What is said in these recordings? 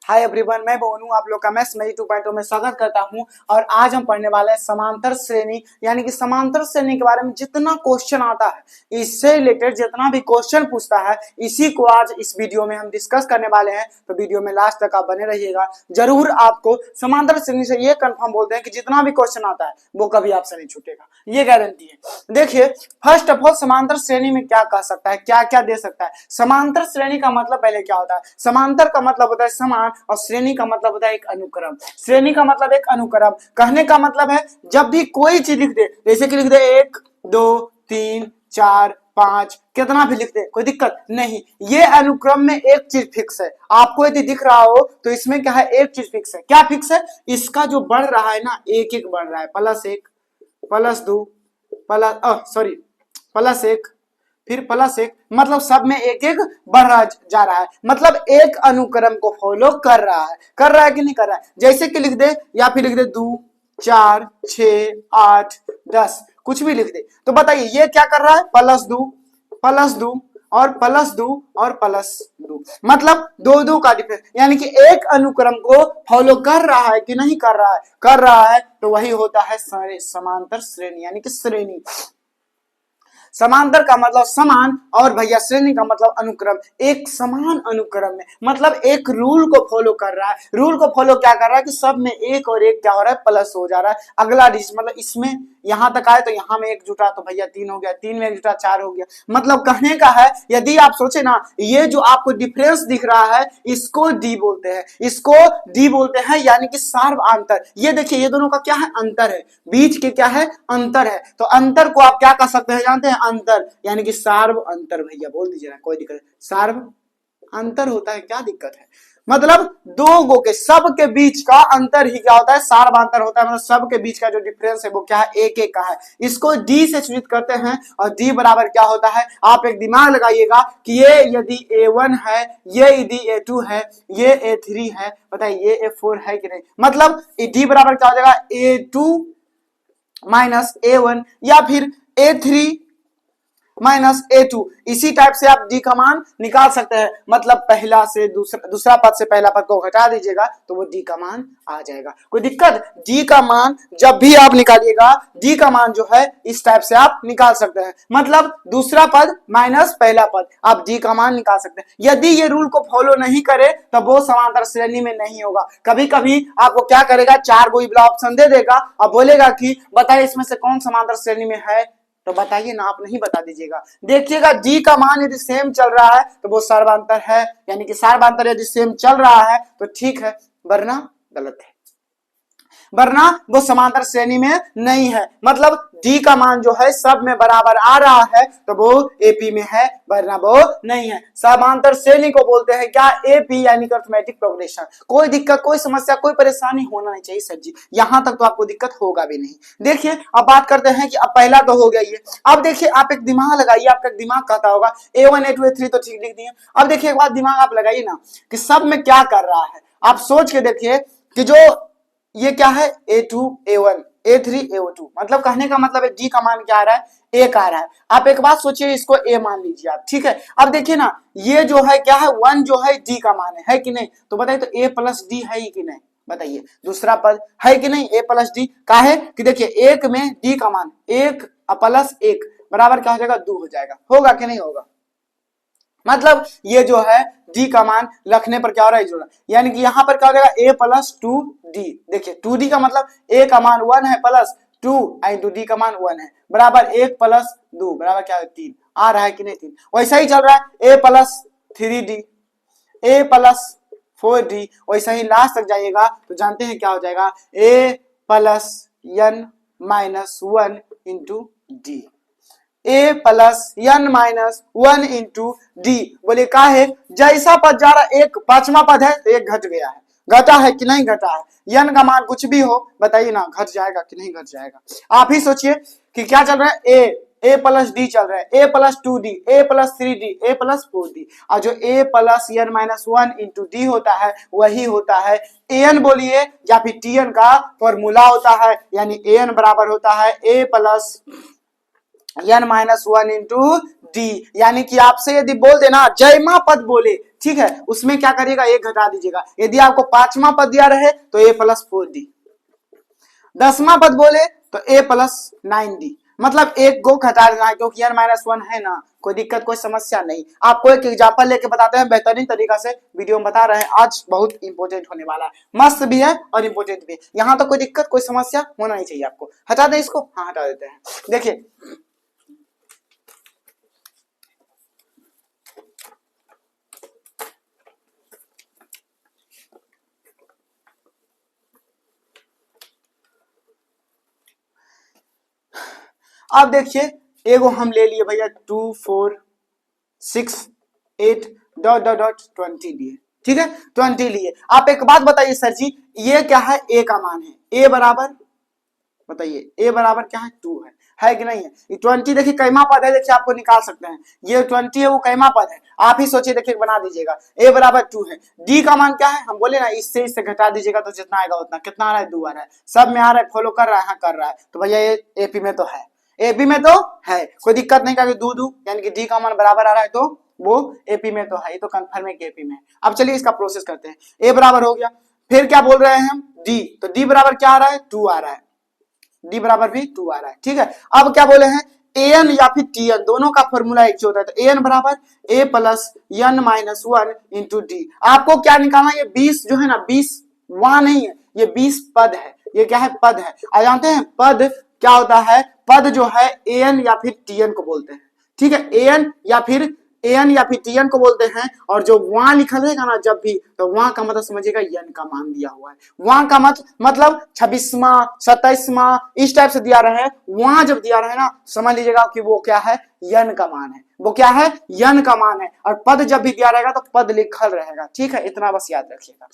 Hi everyone, मैं बोनू आप लोग का मैथ्स में 2.0 में स्वागत करता हूं। और आज हम पढ़ने वाले हैं समांतर श्रेणी, यानी कि समांतर श्रेणी के बारे में जितना क्वेश्चन आता है, इससे रिलेटेड जितना भी क्वेश्चन पूछता है, इसी को आज इस वीडियो में हम डिस्कस करने वाले हैं। तो वीडियो में लास्ट तक आप बने रहिएगा। जरूर आपको समांतर श्रेणी से ये कंफर्म बोलते हैं कि जितना भी क्वेश्चन आता है वो कभी आपसे नहीं छूटेगा, ये गारंटी है। देखिए, फर्स्ट ऑफ ऑल समांतर श्रेणी में क्या कह सकता है, क्या क्या दे सकता है। समांतर श्रेणी का मतलब पहले क्या होता है? समांतर का मतलब होता है समान, और श्रेणी का मतलब होता है एक अनुक्रम। श्रेणी का मतलब एक अनुक्रम, कहने का मतलब है जब भी कोई चीज लिख दे, जैसे कि लिख दे 1 2 3 4 5, कितना भी लिख दे कोई दिक्कत नहीं। ये अनुक्रम में एक चीज फिक्स है। आपको यदि दिख रहा हो तो इसमें क्या है, एक चीज फिक्स है। क्या फिक्स है? इसका जो बढ़ रहा है ना, एक एक बढ़ रहा है, +1 +2 +1 फिर +1, मतलब सब में एक एक बढ़ रहा जा रहा है। मतलब एक अनुक्रम को फॉलो कर रहा है कि नहीं कर रहा है। जैसे कि लिख दे, या फिर लिख दे 2 4 6 8 10, कुछ भी लिख दे। तो बताइए ये क्या कर रहा है? +2 और +2 और +2, मतलब 2 का डिफरेंस, यानी कि एक अनुक्रम को फॉलो कर रहा है कि नहीं कर रहा है? कर रहा है, तो वही होता है समांतर श्रेणी, यानी कि श्रेणी। समांतर का मतलब समान, और भैया श्रेणी का मतलब अनुक्रम। एक समान अनुक्रम में मतलब एक रूल को फॉलो कर रहा है। रूल को फॉलो क्या कर रहा है कि सब में एक और एक क्या हो रहा है, प्लस हो जा रहा है। अगला डिजिट मतलब इसमें यहां तक आए तो यहां में एक जुटा तो भैया 3 हो गया, 3 में एक जुटा 4 हो गया। मतलब कहने का है, यदि आप सोचे ना, ये जो आपको डिफरेंस दिख रहा है इसको डी बोलते हैं, इसको डी बोलते हैं, यानी कि सार्वअंतर। ये देखिए, ये दोनों का क्या है, अंतर है, बीच के क्या है, अंतर है। तो अंतर को आप क्या कर सकते हैं, जानते हैं? अंतर, यानी कि सार्व अंतर। भैया बोल दीजिए ना, कोई दिक्कत नहीं, सार्व अंतर होता है, क्या दिक्कत है? मतलब दो गो के, सब के बीच का अंतर ही क्या होता है, सार्वअंतर होता है। मतलब सब के बीच का जो डिफरेंस है वो क्या है, एक एक का है। इसको डी से सूचित करते हैं, और डी बराबर क्या होता है, आप एक दिमाग लगाइएगा कि ये यदि A1 है, ये यदि A2 है, ये A3 है, बताइए ये A4 है कि नहीं। मतलब डी बराबर क्या हो जाएगा, A2 -A1 या फिर A3 -A2। इसी टाइप से आप डी का मान निकाल सकते हैं। मतलब पहला से दूसरा पद से पहला पद को घटा दीजिएगा तो वो डी का मान आ जाएगा, कोई दिक्कत? डी का मान जब भी आप निकालिएगा, डी का मान जो है इस टाइप से आप निकाल सकते हैं। मतलब दूसरा पद माइनस पहला पद, आप डी का मान निकाल सकते हैं। यदि ये रूल को फॉलो नहीं करे तो वो समांतर श्रेणी में नहीं होगा। कभी कभी आपको क्या करेगा, 4 गो ऑप्शन दे देगा और बोलेगा कि बताइए इसमें से कौन समांतर श्रेणी में है। तो बताइए ना, आप नहीं बता दीजिएगा। देखिएगा, डी का मान यदि सेम चल रहा है तो वो सर्वांतर है, यानी कि सर्वांतर यदि सेम चल रहा है तो ठीक है, वरना गलत है, वरना वो समांतर श्रेणी में नहीं है। मतलब डी का मान जो है सब में बराबर आ रहा है तो वो एपी में है, वरना वो नहीं है। समांतर श्रेणी को बोलते हैं क्या, एपी, यानी कि अरिथमेटिक प्रोग्रेशन। कोई दिक्कत, कोई समस्या, कोई परेशानी होना नहीं चाहिए सर जी, यहां तक तो आपको दिक्कत होगा भी नहीं। देखिए, अब बात करते हैं कि अब पहला तो हो गया ये। अब देखिए, आप एक दिमाग लगाइए, आपका दिमाग कहता होगा A1 A2 A3 तो ठीक लिख दिए। अब देखिए एक बात दिमाग आप लगाइए ना कि सब में क्या कर रहा है। आप सोच के देखिए कि जो ये क्या है, A2 A1 A3 A2, मतलब कहने का मतलब है डी का मान क्या आ रहा है, एक आ रहा है। आप एक बात सोचिए, इसको ए मान लीजिए आप, ठीक है। अब देखिए ना, ये जो है क्या है, 1 जो है डी का मान है कि नहीं? तो बताइए, तो A प्लस डी है कि नहीं? बताइए, दूसरा पद है कि नहीं A प्लस डी का है कि देखिए, एक में डी का मान 1 प्लस 1 बराबर क्या हो जाएगा, 2 हो जाएगा। होगा कि नहीं होगा? मतलब ये जो है डी का मान रखने पर क्या हो रहा है, जोड़ा, यानी कि यहां पर क्या हो जाएगा, A प्लस 2D। देखिए 2D का मतलब A का मान 1 है प्लस 2 इंटू डी का मान 1 है, बराबर 1 प्लस 2 बराबर क्या है, 3 आ रहा है कि नहीं, 3। वैसा ही चल रहा है A plus 3D, A plus 4D, वैसा ही लास्ट तक जाइएगा तो जानते हैं क्या हो जाएगा, A plus n minus 1 into D, A plus n minus 1 into D. बोले का है, जैसा पद जा रहा, एक पांचवा पद है तो एक घट गया है, घटा है कि नहीं घटा है? n का मान कुछ भी हो, बताइए ना, घट जाएगा कि नहीं घट जाएगा? आप ही सोचिए कि क्या चल रहा है, A प्लस डी चल रहा है, A plus 2D, A plus 3D, A plus 4D, और जो A plus n minus 1 into D होता है वही होता है an बोलिए या फिर tn का फॉर्मूला होता है, यानी an बराबर होता है A plus n minus one into D. यानी कि आपसे यदि बोल देना जयमा पद बोले, ठीक है, उसमें क्या करिएगा, एक घटा दीजिएगा। यदि आपको पांचवा पद दिया रहे तो a प्लस 4d, 10वां पद बोले तो a प्लस 9d, मतलब एक को घटा देना है क्योंकि n माइनस वन है ना, कोई दिक्कत कोई समस्या नहीं। आपको एक एग्जांपल लेके बताते हैं, बेहतरीन तरीका से वीडियो में बता रहे हैं, आज बहुत इंपॉर्टेंट होने वाला है, मस्त भी है और इंपॉर्टेंट भी है। यहाँ तो कोई दिक्कत कोई समस्या होना नहीं चाहिए आपको। हटा दें इसको, हाँ हटा देते हैं। देखिए अब देखिए एगो हम ले लिए भैया 2 4 6 8 डॉट डॉट डॉट 20 लिए, ठीक है, 20 लिए। आप एक बात बताइए सर जी, ये क्या है, a का मान है, a बराबर, बताइए a बराबर क्या है, 2 है कि नहीं है। ये 20 देखिए कैमा पद है, देखिए आपको निकाल सकते हैं, ये 20 है वो कैमा पद है, आप ही सोचिए, देखिए बना दीजिएगा। a बराबर 2 है, d का मान क्या है, हम बोले ना इससे घटा दीजिएगा तो जितना आएगा उतना, कितना आ रहा है, 2 आ रहा है, सब में आ रहा है, फॉलो कर रहा है, हाँ कर रहा है, तो भैया ये एपी में तो है, एपी में तो है, कोई दिक्कत नहीं, क्योंकि दू यानी कि डी का मान बराबर आ रहा है तो वो एपी में तो है, ये तो कंफर्म है कि एपी में। अब चलिए इसका प्रोसेस करते हैं, ए बराबर हो गया, फिर क्या बोल रहे हैं हम, डी, तो डी बराबर क्या आ रहा है, 2 आ रहा है, डी बराबर भी 2 आ रहा है, ठीक है। अब क्या बोले हैं, एन या फिर टीएन दोनों का फॉर्मूला एक होता है, तो एन बराबर A plus N minus one into D. आपको क्या निकालना, ये 20 जो है ना, 20 वहां नहीं है, ये 20 पद है, ये क्या है, पद है। और जानते हैं पद क्या होता है, पद जो है एन या फिर टीएन को बोलते हैं, ठीक है, एन या फिर टीएन को बोलते हैं। और जो वहां लिखा रहेगा ना जब भी, तो वहां का मतलब समझिएगा एन का मान दिया हुआ है, वहां का मतलब 26वां 27वां इस टाइप से दिया रहे, वहां जब दिया रहे ना, समझ लीजिएगा कि वो क्या है, एन का मान है, वो क्या है, एन का मान है। और पद जब भी दिया रहेगा तो पद लिखल रहेगा, ठीक है, इतना बस याद रखिएगा।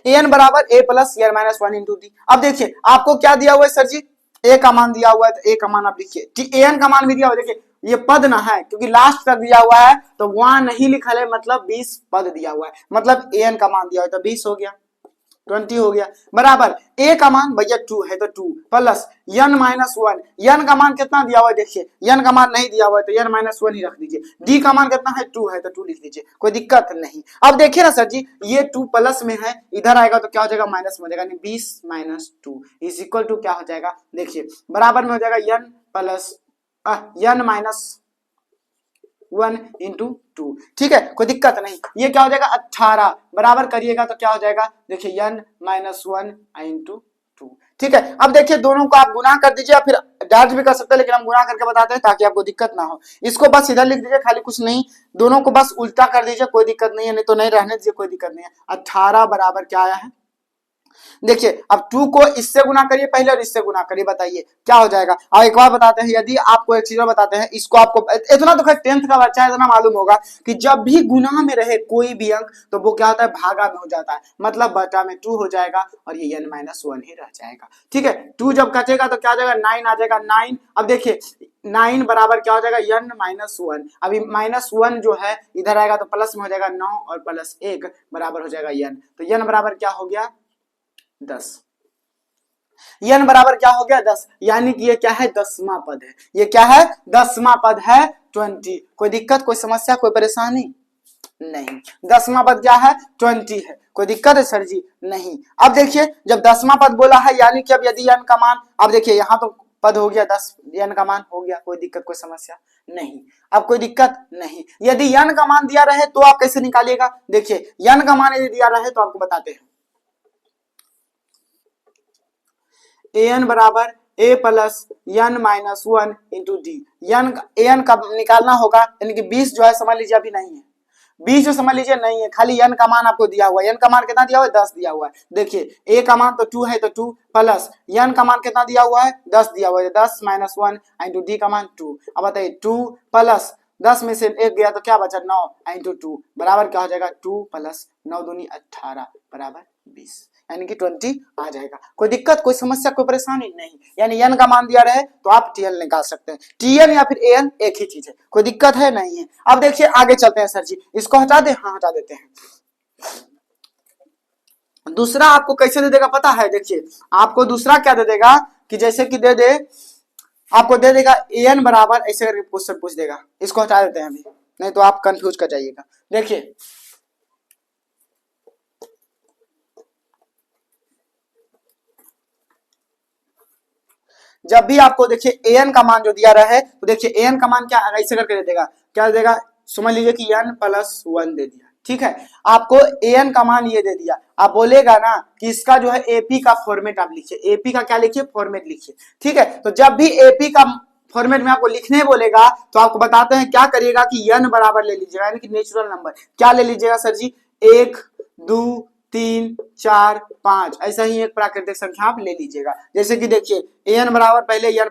एन बराबर A plus N minus one into D. अब देखिए आपको क्या दिया हुआ है सर जी, ए का मान दिया हुआ है, तो ए का मान आप लिखिए, एन का मान भी दिया हुआ है, देखिए ये पद ना है क्योंकि लास्ट तक दिया हुआ है, तो वहां नहीं लिखा है, मतलब 20 पद दिया हुआ है, मतलब एन का मान दिया हुआ है, तो 20 हो गया, 20 हो गया, बराबर ए का मान भैया 2 है, तो 2 plus N minus one, n का मान कितना दिया हुआ है, देखिए एन का मान नहीं दिया हुआ है तो एन माइनस वन ही रख दीजिए, डी का मान कितना है, 2 है, तो 2 लिख दीजिए, कोई दिक्कत नहीं। अब देखिए ना सर जी, ये 2 प्लस में है, इधर आएगा तो क्या हो जाएगा, माइनस में हो जाएगा, 20 माइनस 2 इज इक्वल टू क्या हो जाएगा, देखिए बराबर में हो जाएगा n plus N minus 1 into 2, ठीक है, कोई दिक्कत नहीं। ये क्या हो जाएगा, 18 बराबर करिएगा तो क्या हो जाएगा, देखिए n माइनस 1 इंटू 2, ठीक है। अब देखिए दोनों को आप गुना कर दीजिए, फिर डायरेक्ट भी कर सकते हैं, लेकिन हम गुना करके बताते हैं ताकि आपको दिक्कत ना हो। इसको बस इधर लिख दीजिए, खाली कुछ नहीं, दोनों को बस उल्टा कर दीजिए, कोई दिक्कत नहीं है, नहीं तो नहीं रहने दीजिए, कोई दिक्कत नहीं है। 18 बराबर क्या आया है, देखिए अब 2 को इससे गुना करिए पहले और इससे गुना करिए, बताइए क्या हो जाएगा। और एक बार बताते हैं, यदि आपको एक चीज बताते हैं, इसको आपको इतना तो खैर 10th का बच्चा है, इतना मालूम होगा कि जब भी गुना में रहे कोई भी अंक तो वो क्या होता है, भागा में हो जाता है, मतलब बटा में 2 हो जाएगा और ये n माइनस 1 ही रह जाएगा, ठीक है। 2 जब कटेगा तो क्या हो जाएगा, 9 आ जाएगा, 9। अब देखिए 9 बराबर क्या हो जाएगा, n माइनस 1, अभी माइनस 1 जो है इधर आएगा तो प्लस में हो जाएगा 9 और प्लस 1 बराबर हो जाएगा n, तो n बराबर क्या हो गया, 10। n बराबर क्या हो गया, 10, यानी कि ये क्या है, 10वां पद है, ये क्या है, 10वां पद है 20। कोई दिक्कत कोई समस्या कोई परेशानी नहीं, 10वां पद क्या है, 20 है, कोई दिक्कत है सर जी, नहीं। अब देखिए जब 10वां पद बोला है, यानी कि अब यदि n का मान, अब देखिए यहाँ तो पद हो गया 10, n का मान हो गया, कोई दिक्कत कोई समस्या नहीं, अब कोई दिक्कत नहीं। यदि n का मान दिया रहे तो आप कैसे निकालिएगा, देखिए n का मान यदि दिया रहे तो आपको बताते हैं, an बराबर a plus N minus 1 into D. N का निकालना होगा, यानी कि 20 जो है समझ लीजिए अभी नहीं है, 20 जो समझ लीजिए नहीं है, खाली n का मान आपको दिया हुआ है, n का मान कितना दिया हुआ है, 10 दिया हुआ है। देखिए a का मान तो 2 है, तो 2 प्लस n का मान कितना दिया हुआ है, 10 दिया हुआ है, 10 माइनस 1 इंटू डी का मान 2। अब बताइए 2 प्लस 10 में से 1 गया तो क्या बचा, 9 इंटू 2 बराबर क्या हो जाएगा, 2 प्लस 9 दूनी 18 बराबर 20, यानी कि 20 आ जाएगा। कोई दिक्कत कोई समस्या कोई परेशानी नहीं, यानी n का मान दिया रहे तो आप tn निकाल सकते हैं, tn या फिर an एक ही चीज है, कोई दिक्कत है नहीं है। अब देखिए आगे चलते हैं सर जी, इसको हटा दे, हाँ हटा देते हैं। दूसरा आपको कैसे दे देगा पता है, देखिए आपको दूसरा क्या दे देगा कि जैसे कि दे दे आपको दे देगा an बराबर ऐसे करके क्वेश्चन पूछ देगा। इसको हटा देते हैं अभी, नहीं तो आप कंफ्यूज कर जाइएगा। देखिए जब भी आपको देखिए an का मान जो दिया रहा है तो देखिए an का मान क्या ऐसे करके दे देगा, क्या दे देगा, समझ लीजिए कि n+1 दे दिया, ठीक है। आपको an का मान ये दे दिया, आप बोलेगा ना कि इसका जो है एपी का फॉर्मेट आप लिखिए, एपी का क्या लिखिए, फॉर्मेट लिखिए, ठीक है। तो जब भी एपी का फॉर्मेट में आपको लिखने बोलेगा तो आपको बताते हैं क्या करिएगा कि n बराबर ले लीजिएगा, यानी कि नेचुरल नंबर क्या ले लीजिएगा सर जी, 1 2 3 4 5 ऐसा ही एक प्राकृतिक संख्या आप ले लीजिएगा। जैसे कि देखिए an बराबर पहले n+1,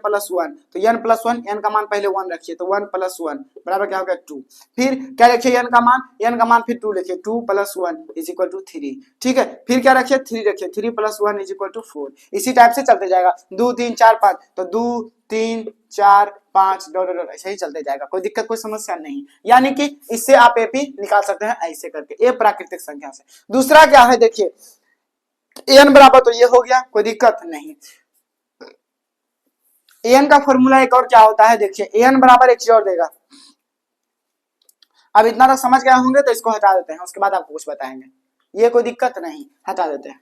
तो n+1 n का मान पहले 1 रखिए, तो 1+1 बराबर क्या हो गया 2। फिर क्या रखिए n का मान फिर 2 लिखिए, 2+1 = 3, ठीक है। फिर क्या रखिए 3 रखिए, 3+1 = 4। इसी टाइप से चलते जाएगा 2 3 4 5, तो 2 3 4 5 डॉट ऐसे ही चलते जाएगा, कोई दिक्कत कोई समस्या नहीं। यानी कि इससे आप एपी निकाल सकते हैं ऐसे करके, ये प्राकृतिक संख्या से। दूसरा क्या है देखिए an बराबर, तो ये हो गया, कोई दिक्कत नहीं। an का फॉर्मूला एक और क्या होता है देखिए, an बराबर एक चीज और देगा। अब इतना तक समझ गए होंगे तो इसको हटा देते हैं, उसके बाद आपको कुछ बताएंगे, ये कोई दिक्कत नहीं, हटा देते हैं।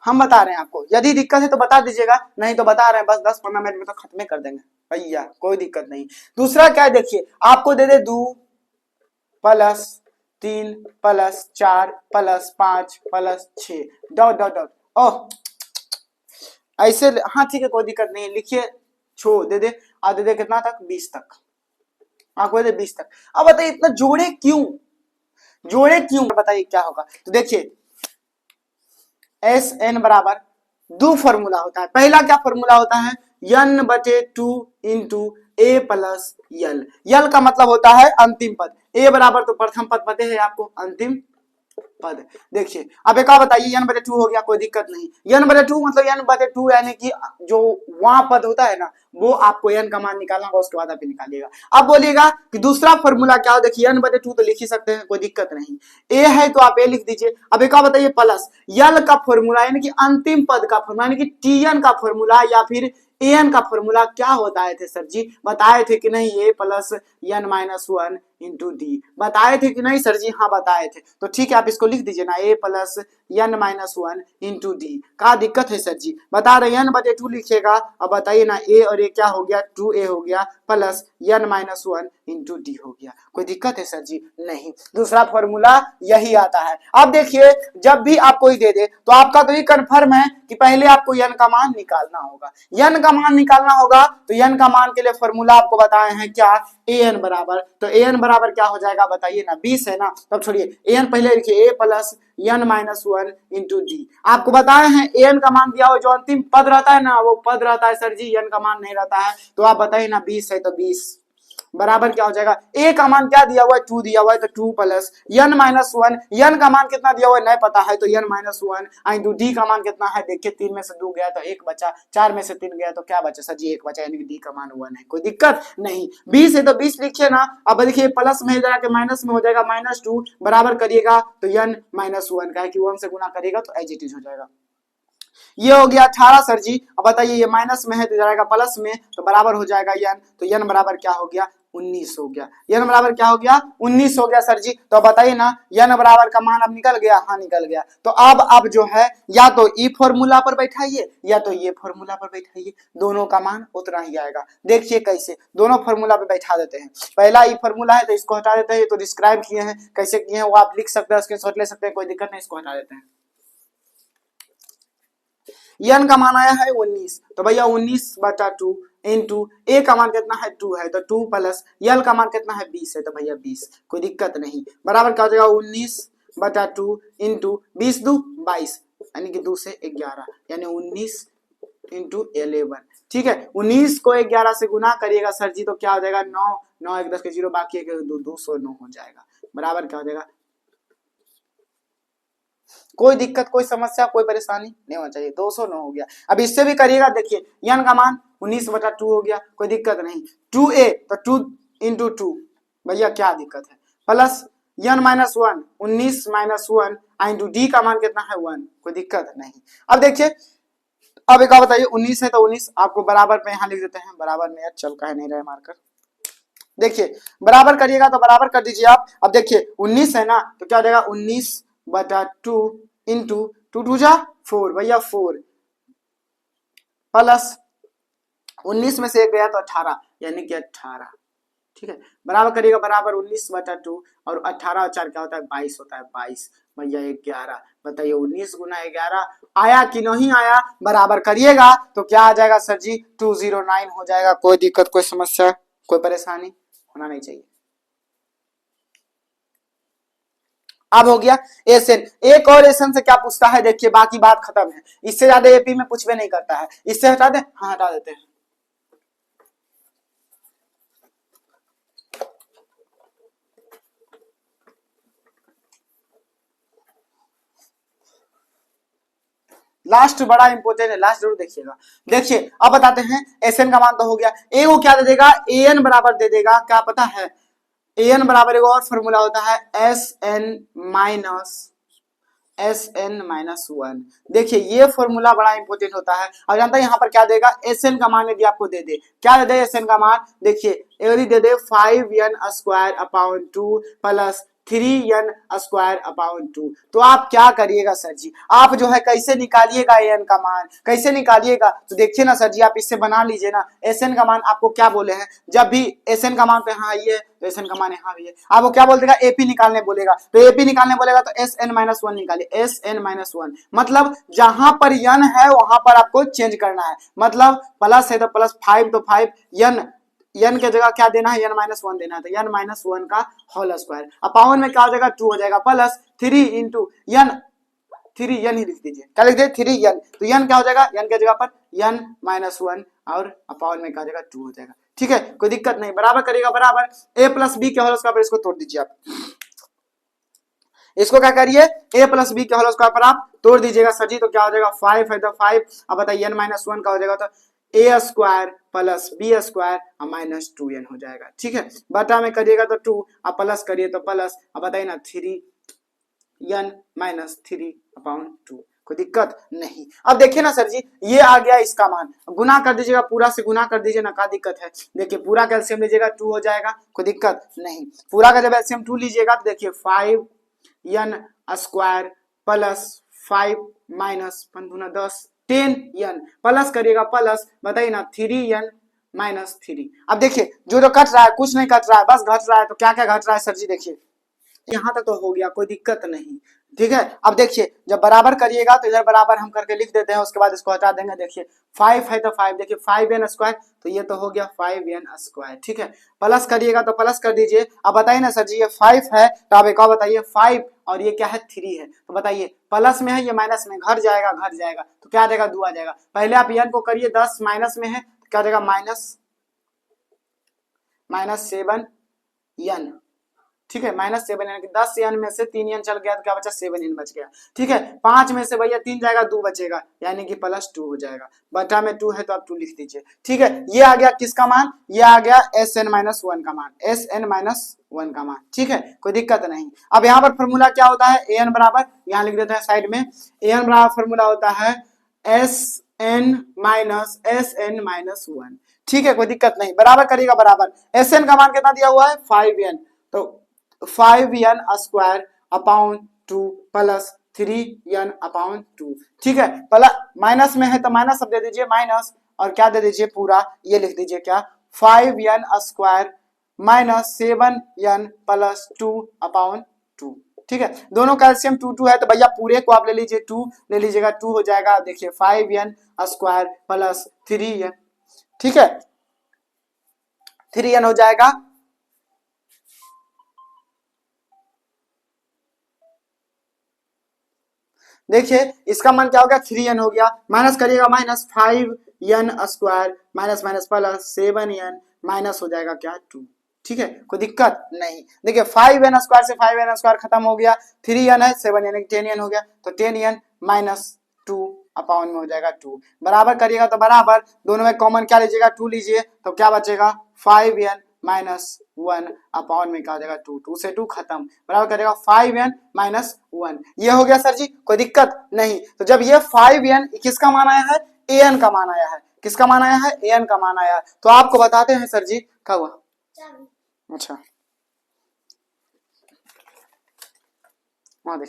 हम बता रहे हैं आपको, यदि दिक्कत है तो बता दीजिएगा, नहीं तो बता रहे हैं बस 10-15 मिनट में तो खत्म कर देंगे भैया, कोई दिक्कत नहीं। दूसरा क्या है देखिए, आपको दे दे 2 + 3 + 4 + 5 + 6 डॉट डॉट डॉट, ओह ऐसे, हाँ ठीक है कोई दिक्कत नहीं, लिखिए छो दे दे, आ दे दे कितना तक, 20 तक, आपको दे 20 तक। अब बताइए इतना जोड़े क्यों बताइए क्या होगा। तो देखिए SN बराबर दो फॉर्मूला होता है, पहला क्या फॉर्मूला होता है, n/2 × a + l का मतलब होता है अंतिम पद, a बराबर तो प्रथम पद पते है आपको, अंतिम पद। देखिए अब एक बताइए n/2 हो गया, कोई दिक्कत नहीं, n/2 मतलब n/2 यानी कि जो वहां पद होता है ना, वो आपको n का मान निकालना होगा, उसके बाद आप निकालिएगा। अब बोलिएगा कि दूसरा फॉर्मूला क्या हो, देखिए n/2 तो लिख ही सकते हैं, कोई दिक्कत नहीं, a है तो आप a लिख दीजिए। अब एक बताइए प्लस l का फॉर्मूला यानी कि अंतिम पद का फॉर्मूला, यानी कि tn का फॉर्मूला या फिर an का फॉर्मूला क्या होता है थे सर जी, बताए थे कि नहीं, a + n-1 × d, बताए थे कि नहीं सर जी, हाँ बताए थे। तो ठीक है आप इसको लिख दीजिए ना, a + n-1 × d, क्या दिक्कत है सर जी, बता रहे n/2 लिखिएगा। अब बताइए ना, a और a क्या हो गया, 2a हो गया प्लस n-1 × d हो गया, कोई दिक्कत है सर जी, नहीं। दूसरा फॉर्मूला यही आता है। अब देखिए जब भी आप कोई दे दे तो आपका तो ये कन्फर्म है कि पहले आपको n का मान निकालना होगा, n का मान निकालना होगा, तो n का मान के लिए फॉर्मूला आपको बताए हैं क्या, an बराबर, तो an बराबर क्या हो जाएगा बताइए ना, 20 है ना, तब छोड़िए an पहले लिखिए, a + n-1 × d। आपको बताए हैं an का मान दिया हो, जो अंतिम पद रहता है ना वो पद रहता है सर जी, n का मान नहीं रहता है, तो आप बताइए ना 20 है तो 20 बराबर क्या हो जाएगा, a का मान क्या दिया हुआ है, 2 दिया हुआ है, तो 2 + n-1, n का मान कितना दिया हुआ है नहीं पता है, तो n-1 × d का मान कितना है, देखिए 3 में से 2 गया तो 1 बचा, 4 में से 3 गया तो क्या बचा सर जी, 1 बचा, यानी कि d का मान 1 है, कोई दिक्कत नहीं। 20 है तो 20 लिखिए ना। अब देखिए प्लस में जाके माइनस में हो जाएगा, -2 बराबर करिएगा तो n-1 का है कि 1 से गुना करिएगा तो एज इट इज हो जाएगा। ये हो गया 18 सर जी। अब बताइए ये माइनस में है तो जाएगा प्लस में, तो बराबर हो जाएगा n, तो n बराबर क्या हो गया, 19 हो गया, n बराबर क्या हो गया, 19 हो गया सर जी। तो बताइए ना n बराबर का मान अब निकल गया, हाँ निकल गया। तो अब जो है या तो ई फॉर्मूला पर बैठाइए या तो ये फॉर्मूला पर बैठाइए, दोनों का मान उतना ही आएगा। देखिए कैसे, दोनों फॉर्मूला पे बैठा देते हैं। पहला ई फॉर्मूला है तो इसको हटा देते हैं, तो डिस्क्राइब किए हैं, कैसे किए हैं वो आप लिख सकते हैं, स्क्रीनशॉट ले सकते हैं, कोई दिक्कत नहीं, इसको हटा देते हैं। n का मान आया है 19, तो भैया 19/2 इंटू a का मान कितना है 2 है, तो 2 प्लस l का मान कितना है 20 है, तो भैया 20, कोई दिक्कत नहीं, बराबर क्या हो जाएगा 19/2 इंटू 20 2 22, यानी कि 2 से 11, यानी 19 × 11, ठीक है। 19 को 11 से गुना करिएगा सर जी तो क्या हो जाएगा 9, 9 1 10 के 0 बाकी है 209 हो जाएगा, बराबर क्या हो जाएगा। कोई दिक्कत कोई समस्या कोई परेशानी नहीं होना चाहिए, 209 हो गया। अब इससे भी करिएगा, देखिए n का मान 19/2 हो गया, कोई दिक्कत नहीं, 2a तो 2 × 2 भैया क्या दिक्कत है, प्लस n-1 19 - 1 × d का मान कितना है 1, कोई दिक्कत नहीं। अब देखिए अब एक और बताइए 19 है तो 19 आपको बराबर पे यहाँ लिख देते हैं, बराबर में यार चल का है नहीं रहे मार्कर। देखिए बराबर करिएगा तो बराबर कर दीजिए आप। अब देखिए 19 है ना तो क्या हो जाएगा 19/2 इंटू 2 2 जा 4 भैया 4 प्लस 19 में से एक गया तो 18 यानी कि 18। ठीक है बराबर करिएगा बराबर 19/2 और 18 और 4 क्या होता है 22 होता है 22 भैया 11। बताइए 19 गुना 11 आया कि नहीं आया, बराबर करिएगा तो क्या आ जाएगा सर जी 209 हो जाएगा। कोई दिक्कत कोई समस्या कोई परेशानी होना नहीं चाहिए। अब हो गया एसएन। एक और एसएन से क्या पूछता है देखिए, बाकी बात खत्म है, इससे ज्यादा एपी में पूछ भी नहीं करता है। इससे हटा दे, हाँ हटा देते हैं। लास्ट बड़ा इंपोर्टेंट है, लास्ट जरूर देखिएगा। देखिए अब बताते हैं एसएन का मान तो हो गया, ए को क्या दे देगा एन बराबर दे देगा, क्या पता है एन बराबर एक और फॉर्मूला होता है SN-1। देखिए ये फॉर्मूला बड़ा इंपॉर्टेंट होता है। और जानता है यहाँ पर क्या देगा SN का मान यदि आपको दे दे, क्या दे दे SN का मान, देखिए यदि दे दे 5n² प्लस 3n² तो आप क्या करिएगा सर जी, आप जो है कैसे निकालिएगा एन का मान, कैसे निकालिएगा तो देखिए ना सर जी आप इससे बना लीजिए ना। एसएन का मान आपको क्या बोले हैं, जब भी एसएन का मान पे हाँ ये तो एसएन का मान यहाँ भी है, आपको क्या बोल देगा एपी निकालने बोलेगा, तो एपी निकालने बोलेगा तो SN-1 निकालिए। SN-1 मतलब जहां पर n है वहां पर आपको चेंज करना है, मतलब प्लस है तो प्लस 5 तो 5 n के जगह क्या देना है n-1 देना है, तो n-1 का होल स्क्वायर अपाउन में क्या हो जाएगा 2 हो जाएगा प्लस 3 इंटू n 3n ही लिख दीजिए, क्या लिख दे 3n, तो n क्या हो जाएगा n के जगह पर n-1 और अपाउन में क्या हो जाएगा 2 हो जाएगा। ठीक है कोई दिक्कत नहीं, बराबर करिएगा बराबर a प्लस बी के होल स्क्वायर पर इसको तोड़ दीजिए आप, इसको क्या करिए a प्लस बी के होल स्क्वायर पर आप तोड़ दीजिएगा सर जी, तो क्या हो जाएगा 5 है तो 5, अब बताइए n-1 का हो जाएगा तो a² प्लस b² और माइनस 2n हो जाएगा। ठीक है बटा में करिएगा तो 2, अब प्लस करिए तो प्लस, अब बताइए ना 3n-3/2, कोई दिक्कत नहीं। अब देखिए ना सर जी ये आ गया इसका मान, गुना कर दीजिएगा, पूरा से गुना कर दीजिए ना, क्या दिक्कत है। देखिए पूरा का एलसीएम लीजिएगा 2 हो जाएगा, कोई दिक्कत नहीं। पूरा का जब एलसीएम 2 लीजिएगा तो देखिए 5n² प्लस 5 माइनस 5 दूना 10 10n प्लस करिएगा प्लस, बताइए ना 3n-3। अब देखिए जो जो कट रहा है कुछ नहीं कट रहा है, बस घट रहा है, तो क्या क्या घट रहा है सर जी, देखिए यहां तक तो हो गया कोई दिक्कत नहीं। ठीक है अब देखिए जब बराबर करिएगा तो इधर बराबर हम करके लिख देते हैं, उसके बाद इसको हटा देंगे। देखिए 5 है तो 5, देखिए 5n², तो ये तो हो गया 5n²। ठीक है प्लस करिएगा तो प्लस कर दीजिए। अब बताइए ना सर जी ये 5 है तो आप एक और बताइए 5 और ये क्या है 3 है, तो बताइए प्लस में है ये माइनस में, घट जाएगा तो क्या आ जाएगा 2 आ जाएगा। पहले आप n को करिए 10 माइनस में है तो क्या आ जाएगा -7n। ठीक है -7n, 10n में से 3n चल गया तो क्या बचा 7n बच गया। ठीक है 5 में से भैया 3 जाएगा 2 बचेगा, यानी कि +2 हो जाएगा, बटा में 2 है तो आप 2 लिख दीजिए। ठीक है ये आ गया किसका मान, ये आ गया SN-1 का मान, SN-1 का मान। ठीक है कोई दिक्कत नहीं। अब यहाँ पर फॉर्मूला क्या होता है an बराबर, यहाँ लिख देते हैं साइड में, an बराबर फॉर्मूला होता है SN-1। ठीक है कोई दिक्कत नहीं, बराबर करिएगा बराबर। SN का मान कितना दिया हुआ है 5n, तो 5n² प्लस 3n/2। ठीक है प्लस माइनस में है तो माइनस सब दे दीजिए माइनस, और क्या दे दीजिए पूरा ये लिख दीजिए क्या 5n² माइनस 7n प्लस 2/2। ठीक है दोनों का एलसीएम 2 है तो भैया पूरे को आप ले लीजिए 2 ले लीजिएगा 2 हो जाएगा। देखिए 5n² प्लस 3n, ठीक है 3n हो जाएगा। देखिए इसका मान क्या हो गया 3n हो गया, माइनस करिएगा -5n² minus minus plus 7n minus हो जाएगा क्या 2। ठीक है कोई दिक्कत नहीं। देखिए 5n² से 5n² खत्म हो गया, 3n है 7n 10n हो गया, तो 10n माइनस 2/में हो जाएगा 2। बराबर करिएगा तो बराबर दोनों में कॉमन क्या लीजिएगा 2 लीजिए, तो क्या बचेगा 5n -1/में क्या हो जाएगा 2, 2 से 2 खत्म, बराबर करेगा 5n -1। ये हो गया सर जी कोई दिक्कत नहीं। तो जब ये 5n किसका मान आया है ए एन का मान आया है। किसका मान आया है? ए एन का मान आया है। तो आपको बताते हैं सर जी क्या हुआ। अच्छा वहां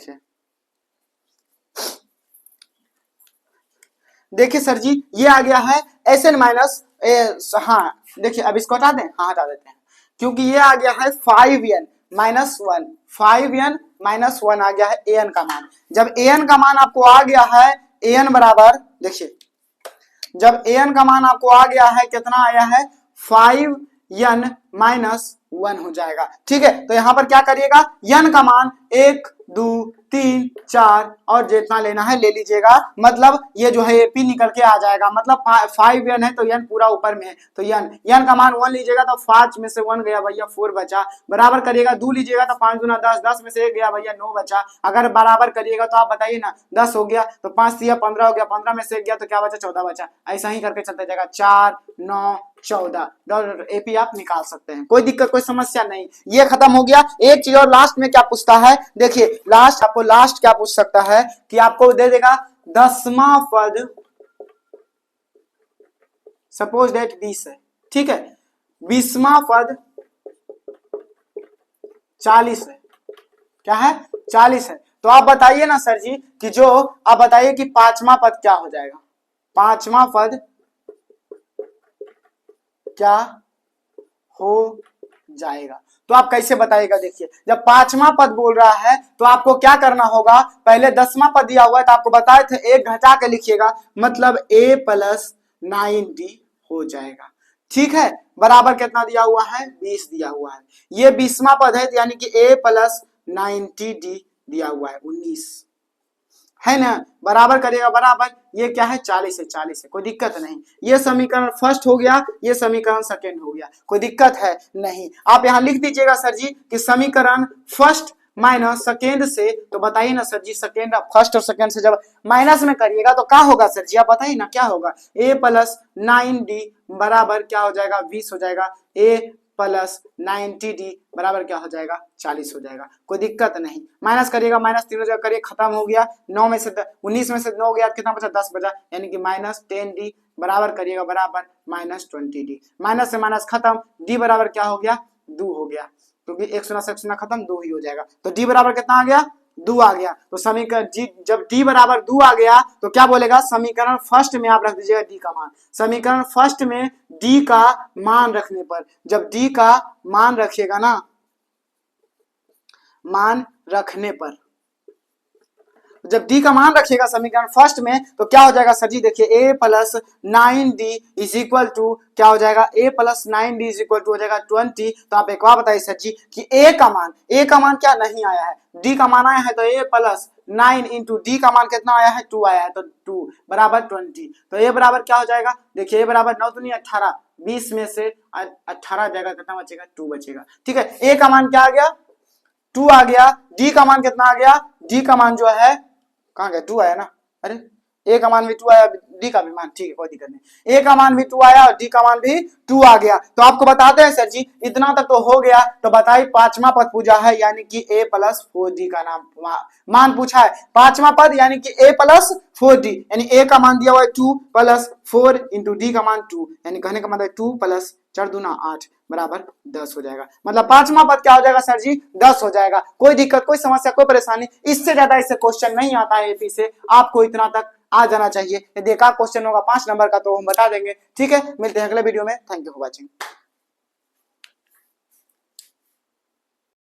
देखिए सर जी ये आ गया है एस एन माइनस, हाँ देखिए अब इसको हटा दें, हाँ हटा देते हैं, क्योंकि ये आ गया है 5n माइनस 1, 5n माइनस 1 आ गया है ए एन का मान। जब ए एन का मान आपको आ गया है, ए एन बराबर देखिए, जब ए एन का मान आपको आ गया है कितना आया है 5n माइनस 1 हो जाएगा। ठीक है, तो यहां पर क्या करिएगा, n का मान 1 2 3 4 और जितना लेना है ले लीजिएगा, मतलब ये जो है एपी निकल के आ जाएगा, मतलब 5n है तो n पूरा ऊपर में है, तो n का मान 1 लीजिएगा तो 5 में से 1 गया भैया 4 बचा, बराबर करिएगा 2 लीजिएगा तो 5 दूना 10, 10 में से 1 गया भैया 9 बचा, अगर बराबर करिएगा तो आप बताइए ना 10 हो गया तो 5 से 15 हो गया, 15 में से 1 गया तो क्या बचा 14 बचा, ऐसा ही करके चलते जाएगा 4 9 14 एपी आप निकाल सकते हैं, कोई दिक्कत कोई समस्या नहीं। ये खत्म हो गया। एक चीज और लास्ट में क्या पूछता है, देखिए लास्ट आपको लास्ट क्या पूछ सकता है कि आपको दे देगा 10वां पद, सपोज दैट 20 है, ठीक है, 20वां पद 40 है, क्या है 40 है, तो आप बताइए ना सर जी कि जो आप बताइए कि 5वां पद क्या हो जाएगा, 5वां पद क्या हो जाएगा, तो आप कैसे बताइएगा। देखिए जब 5वां पद बोल रहा है तो आपको क्या करना होगा, पहले 10वां पद दिया हुआ है तो आपको बताए थे एक घटा के लिखिएगा, मतलब a प्लस 9d हो जाएगा। ठीक है, बराबर कितना दिया हुआ है 20 दिया हुआ है, ये 20वां पद है यानी कि a प्लस 90d दिया हुआ है 19 है ना, बराबर करेगा, बराबर ये क्या है 40 है, 40 है, कोई दिक्कत नहीं। ये समीकरण फर्स्ट हो गया, ये समीकरण सेकेंड हो गया, कोई दिक्कत है नहीं। आप यहां लिख दीजिएगा सर जी कि समीकरण फर्स्ट माइनस सेकेंड से, तो बताइए ना सर जी सेकेंड फर्स्ट और सेकेंड से जब माइनस में करिएगा तो क्या होगा सर जी, आप बताइए ना क्या होगा, a प्लस 9d बराबर क्या हो जाएगा 20 हो जाएगा, a प्लस 90d बराबर क्या हो जाएगा 40 हो जाएगा, कोई दिक्कत नहीं। माइनस करिएगा, माइनस तीनों जगह करिए, खत्म हो गया, 9 में से 19 में से 9 गया कितना बचा 10 बचा, यानी कि माइनस 10d बराबर करिएगा बराबर माइनस 20d, माइनस से माइनस खत्म, d बराबर क्या हो गया 2 हो गया, क्योंकि एक सुना से खत्म 2 ही हो जाएगा, तो d बराबर कितना आ गया 2 आ गया। तो समीकरण जी जब d बराबर 2 आ गया तो क्या बोलेगा, समीकरण फर्स्ट में आप रख दीजिएगा d का मान, समीकरण फर्स्ट में d का मान रखने पर, जब d का मान रखिएगा ना, मान रखने पर जब d का मान रखिएगा समीकरण फर्स्ट में तो क्या हो जाएगा सर जी, देखिए a plus 9d is equal to क्या हो जाएगा, a plus 9d is equal to हो जाएगा 20। तो आप एक बार बताइए सर जी कि a का मान क्या नहीं आया है, d का मान आया है, तो a प्लस 9 इंटू d का मान कितना आया है 2 आया है, तो 2 बराबर 20, तो a बराबर क्या हो जाएगा, देखिए a बराबर 9 दूनी 18, 20 में से 18 जाएगा कितना बचेगा 2 बचेगा। ठीक है, a का मान क्या आ गया 2 आ गया, d का मान कितना आ गया, d का मान जो है कहाँ गया 2 आया ना, अरे a का मान भी 2 आया, d का भी मान, ठीक है कोई दिक्कत नहीं, a का मान भी 2 आया और d का मान भी 2 आ गया। तो आपको बताते हैं सर जी इतना तक तो हो गया, तो बताइए 5वां पद पूछा है यानी कि a प्लस 4d का मान पूछा है, 5वां पद यानी कि a प्लस 4d, यानी a का मान दिया हुआ है 2 प्लस 4 इंटू d का मान 2, यानी कहने का मतलब 2 प्लस 4 दूना 8 बराबर 10 हो जाएगा, मतलब 5वां पद क्या हो जाएगा सर जी 10 हो जाएगा। कोई दिक्कत कोई समस्या कोई परेशानी, इससे ज्यादा इससे क्वेश्चन नहीं आता है एपी से, आपको इतना तक आ जाना चाहिए। यदि एक क्वेश्चन होगा 5 नंबर का तो हम बता देंगे। ठीक है, मिलते हैं अगले वीडियो में, थैंक यू फॉर वॉचिंग।